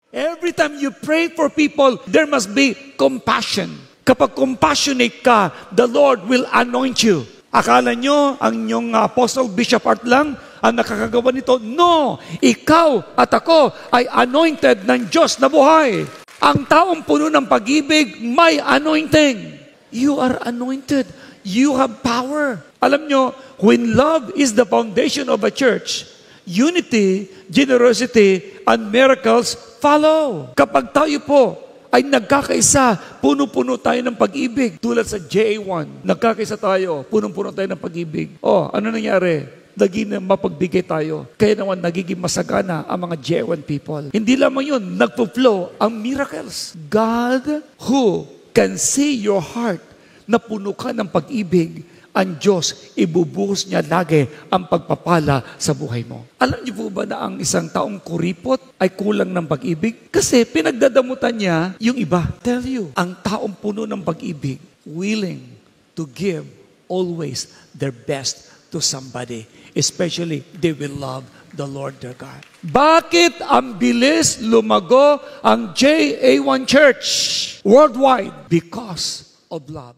Every time you pray for people, there must be compassion. Kapag compassionate ka, the Lord will anoint you. Akala nyo, ang inyong apostle, bishop art lang, ang nakakagawa nito? No! Ikaw at ako ay anointed ng Diyos na buhay. Ang taong puno ng pag-ibig, may anointing. You are anointed. You have power. Alam nyo, when love is the foundation of a church, unity, generosity, and miracles follow. Kapag tayo po ay nagkakaisa, puno-puno tayo ng pag-ibig. Tulad sa JA1, nagkakaisa tayo, puno-puno tayo ng pag-ibig. Oh, ano nangyari? Naging mapagbigay tayo. Kaya naman nagiging masagana ang mga JA1 people. Hindi lamang yun, nagpo-flow ang miracles. God who can see your heart na puno ka ng pag-ibig, ang Diyos, ibubuhos niya lagi ang pagpapala sa buhay mo. Alam niyo po ba na ang isang taong kuripot ay kulang ng pag-ibig? Kasi pinagdadamutan niya yung iba. Tell you, ang taong puno ng pag-ibig, willing to give always their best to somebody. Especially, they will love the Lord their God. Bakit ang bilis lumago ang JA1 Church worldwide? Because of love.